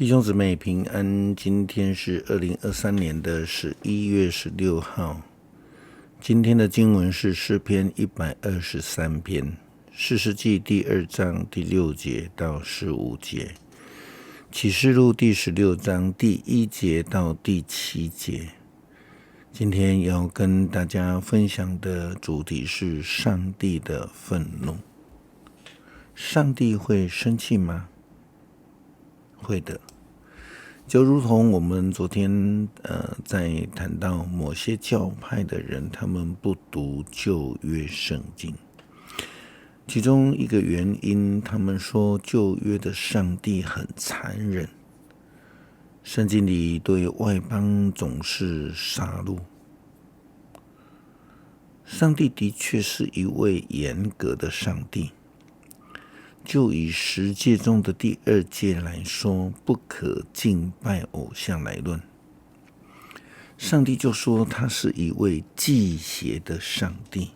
弟兄姊妹平安，今天是2023年的11月16号。今天的经文是诗篇123篇，士师记第2章第6节到15节，启示录第16章第1节到第7节。今天要跟大家分享的主题是上帝的愤怒。上帝会生气吗？会的。就如同我们昨天在谈到某些教派的人，他们不读旧约圣经，其中一个原因，他们说旧约的上帝很残忍，圣经里对外邦总是杀戮。上帝的确是一位严格的上帝。就以10诫中的第2诫来说，不可敬拜偶像来论，上帝就说他是一位忌邪的上帝。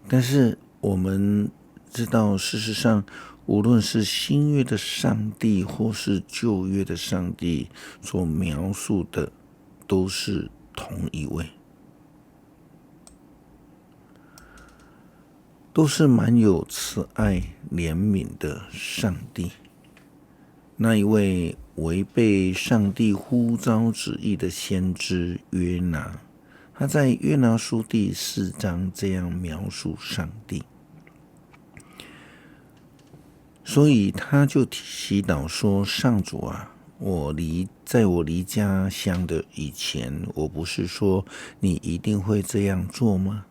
但是我们知道，事实上无论是新约的上帝或是旧约的上帝所描述的都是同一位，都是满有慈爱怜悯的上帝。那一位违背上帝呼召旨意的先知约拿，他在约拿书第4章这样描述上帝，所以他就祈祷说：上主啊，在我离家乡的以前，我不是说你一定会这样做吗？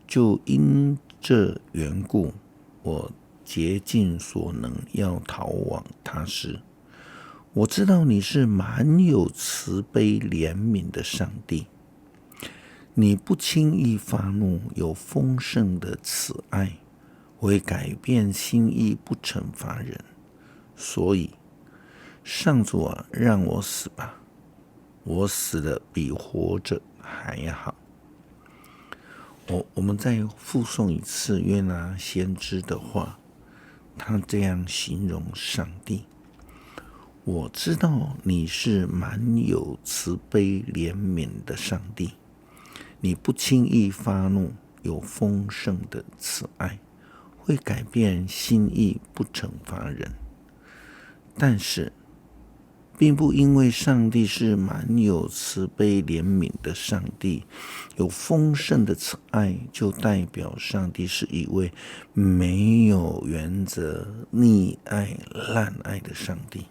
就因这缘故，我竭尽所能要逃往他施。我知道你是满有慈悲怜悯的上帝，你不轻易发怒，有丰盛的慈爱，会改变心意，不惩罚人。所以上主啊，让我死吧，我死了比活着还好。我们再复诵一次约拿先知的话，他这样形容上帝：我知道你是满有慈悲怜悯的上帝，你不轻易发怒，有丰盛的慈爱，会改变心意，不惩罚人。但是并不因为上帝是满有慈悲怜悯的上帝，有丰盛的慈爱，就代表上帝是一位没有原则、溺爱、滥爱的上帝。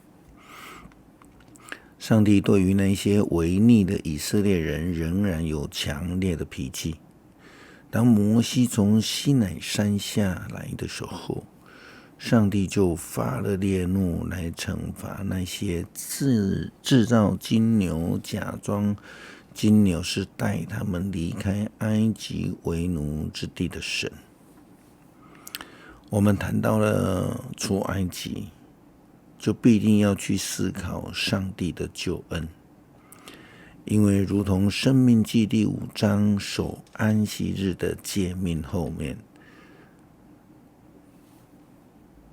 上帝对于那些违逆的以色列人仍然有强烈的脾气。当摩西从西乃山下来的时候，上帝就发了烈怒来惩罚那些制造金牛，假装金牛是带他们离开埃及为奴之地的神。我们谈到了出埃及，就必定要去思考上帝的救恩，因为如同申命记第5章守安息日的诫命后面，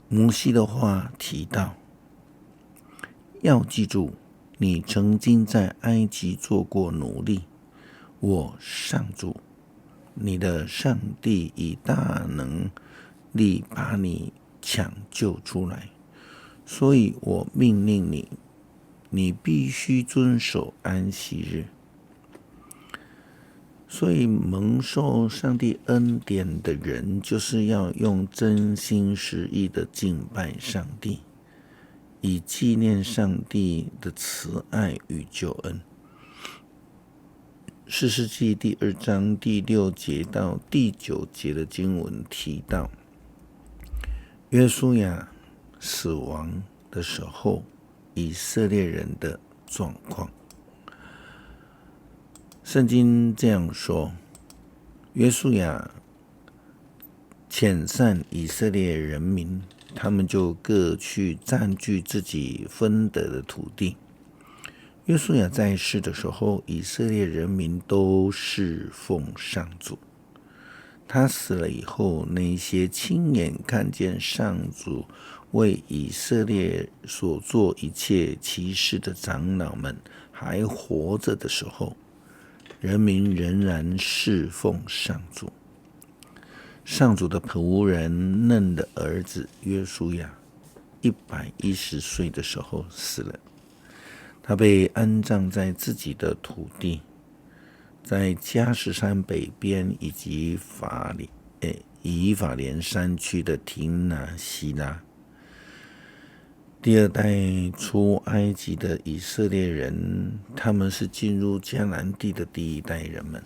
摩西的话提到，要记住，你曾经在埃及做过奴隶，我上主你的上帝以大能力把你抢救出来，所以我命令你，你必须遵守安息日。所以蒙受上帝恩典的人，就是要用真心实意的敬拜上帝，以纪念上帝的慈爱与救恩。士师记第2章第6节到第9节的经文提到，约书亚死亡的时候，以色列人的状况。圣经这样说：约书亚遣散以色列人民，他们就各去占据自己分得的土地。约书亚在世的时候，以色列人民都侍奉上主。他死了以后，那些亲眼看见上主为以色列所做一切奇事的长老们还活着的时候，人民仍然侍奉上主。上主的仆人嫩的儿子约书亚110岁的时候死了，他被安葬在自己的土地，在加什山北边以及以法莲山区的廷拿西拉。第二代出埃及的以色列人，他们是进入迦南地的第一代人们。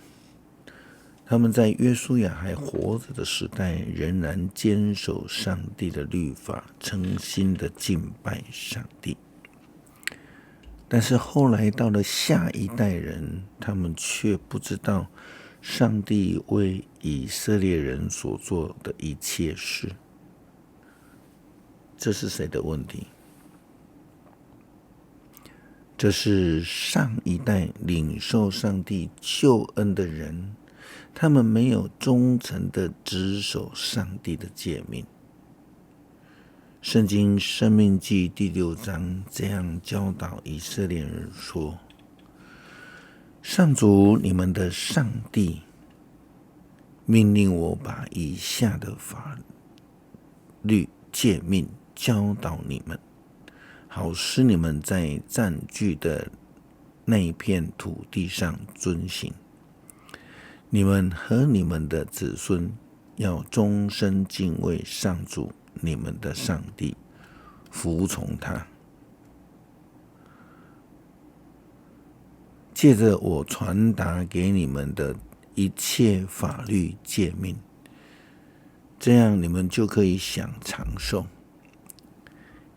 他们在约书亚还活着的时代，仍然坚守上帝的律法，诚心的敬拜上帝。但是后来到了下一代人，他们却不知道上帝为以色列人所做的一切事。这是谁的问题？这是上一代领受上帝救恩的人，他们没有忠诚的执守上帝的诫命。圣经申命记第6章这样教导以色列人说：上主你们的上帝命令我把以下的法律诫命教导你们，好使你们在占据的那片土地上遵行。你们和你们的子孙要终身敬畏上主你们的上帝，服从他。借着我传达给你们的一切法律诫命，这样你们就可以享长寿。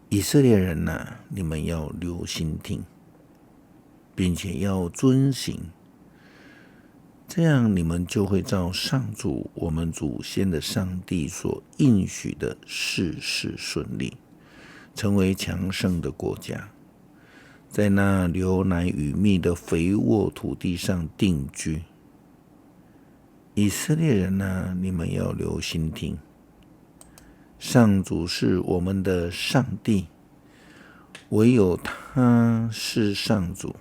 以色列人啊，你们要留心听，并且要遵行，这样你们就会照上主我们祖先的上帝所应许的事事顺利，成为强盛的国家，在那流奶与蜜的肥沃土地上定居。以色列人啊，你们要留心听，上主是我们的上帝，唯有他是上主。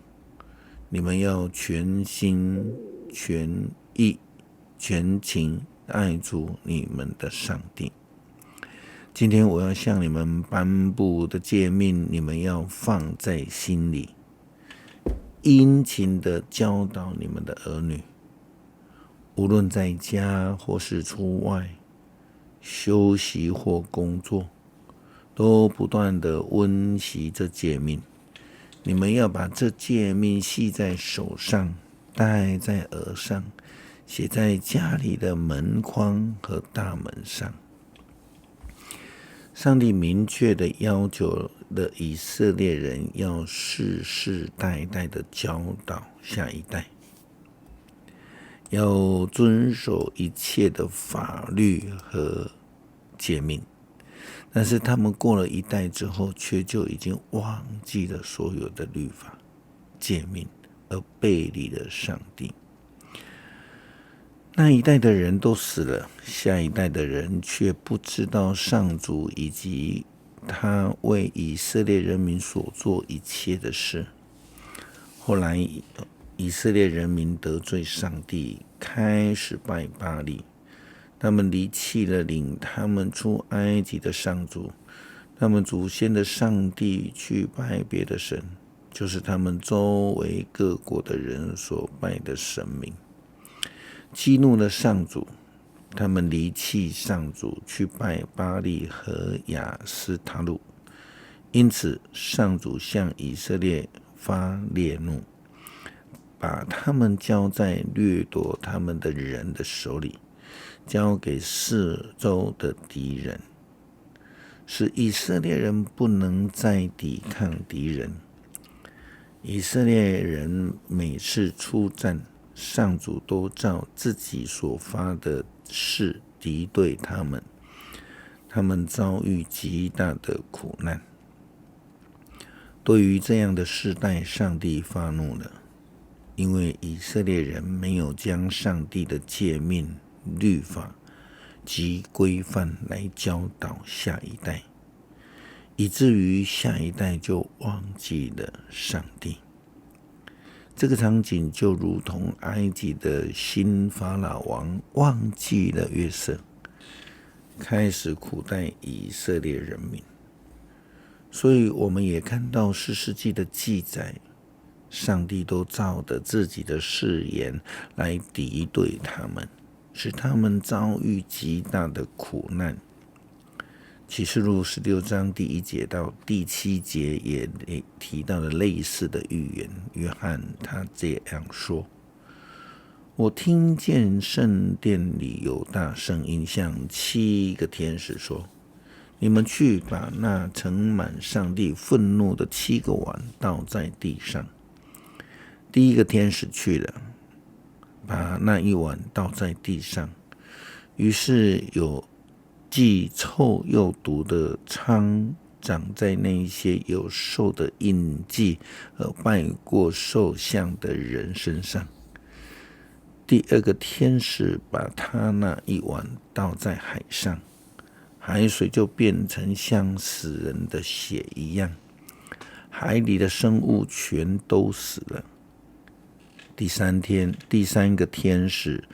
你们要全心全意全情爱主你们的上帝。今天我要向你们颁布的诫命，你们要放在心里，殷勤的教导你们的儿女，无论在家或是出外，休息或工作，都不断的温习这诫命。你们要把这诫命系在手上，戴在额上，写在家里的门框和大门上。上帝明确的要求了以色列人要世世代代的教导下一代，要遵守一切的法律和诫命。但是他们过了一代之后，却就已经忘记了所有的律法诫命，而背离了上帝。那一代的人都死了，下一代的人却不知道上主以及他为以色列人民所做一切的事。后来以色列人民得罪上帝，开始拜巴力。他们离弃了领他们出埃及的上主，他们祖先的上帝，去拜别的神，就是他们周围各国的人所拜的神明，激怒了上主。他们离弃上主，去拜巴力和亚斯他路，因此上主向以色列发烈怒，把他们交在掠夺他们的人的手里，交给四周的敌人，使以色列人不能再抵抗敌人。以色列人每次出战，上主都照自己所发的誓敌对他们，他们遭遇极大的苦难。对于这样的世代，上帝发怒了，因为以色列人没有将上帝的诫命、律法及规范来教导下一代，以至于下一代就忘记了上帝。这个场景就如同埃及的新法老王忘记了约瑟，开始苦待以色列人民。所以我们也看到士师记的记载，上帝都照着自己的誓言来敌对他们，使他们遭遇极大的苦难。启示录16章第1节到第7节也提到了类似的预言。约翰他这样说：我听见圣殿里有大声音，向7个天使说，你们去把那盛满上帝愤怒的7个碗倒在地上。第一个天使去了，把那一碗倒在地上，于是有既臭又毒的疮长在那些有兽的印记和拜过兽像的人身上。第二个天使把他那一碗倒在海上，海水就变成像死人的血一样，海里的生物全都死了。第三个天使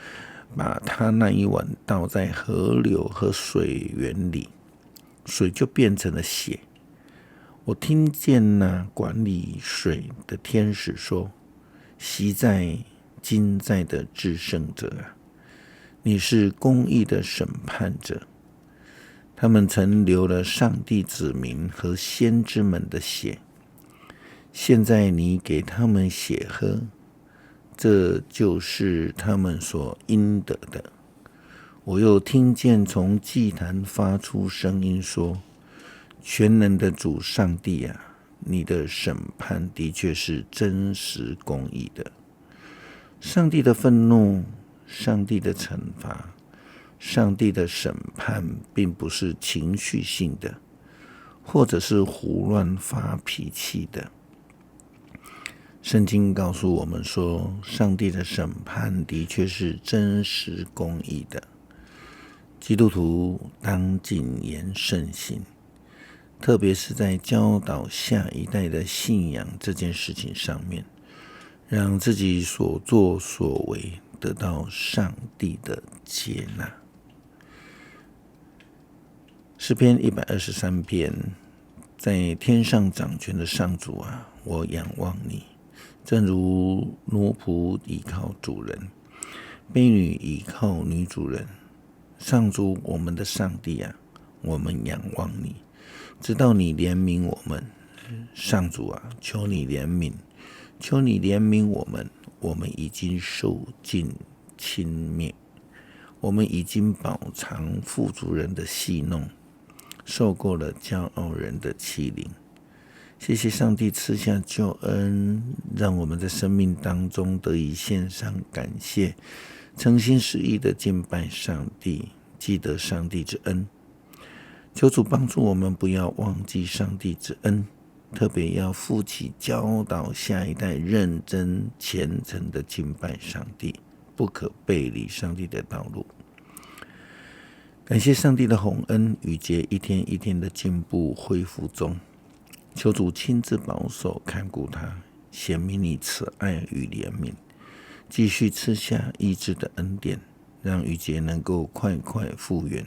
把他那一碗倒在河流和水源里，水就变成了血。我听见那管理水的天使说，昔在今在的至圣者啊，你是公义的审判者。他们曾流了上帝子民和先知们的血，现在你给他们血喝，这就是他们所应得的。我又听见从祭坛发出声音说，全能的主上帝啊，你的审判的确是真实公义的。上帝的愤怒，上帝的惩罚，上帝的审判并不是情绪性的，或者是胡乱发脾气的。圣经告诉我们说，上帝的审判的确是真实公义的。基督徒当谨言慎行，特别是在教导下一代的信仰这件事情上面，让自己所作所为得到上帝的接纳。诗篇123篇，在天上掌权的上主啊，我仰望你，正如奴仆倚靠主人，婢女倚靠女主人。上主我们的上帝啊，我们仰望你，直到你怜悯我们。上主啊，求你怜悯，求你怜悯我们。我们已经受尽轻蔑，我们已经饱尝富足人的戏弄，受过了骄傲人的欺凌。谢谢上帝赐下救恩，让我们在生命当中得以献上感谢，诚心实意的敬拜上帝，记得上帝之恩。求主帮助我们不要忘记上帝之恩，特别要负起教导下一代认真虔诚的敬拜上帝，不可背离上帝的道路。感谢上帝的宏恩，雨节一天一天的进步恢复中。求主亲自保守看顾他，显明你慈爱与怜悯，继续赐下医治的恩典，让雨节能够快快复原。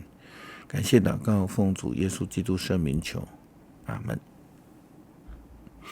感谢祷告，奉主耶稣基督圣名求，阿们。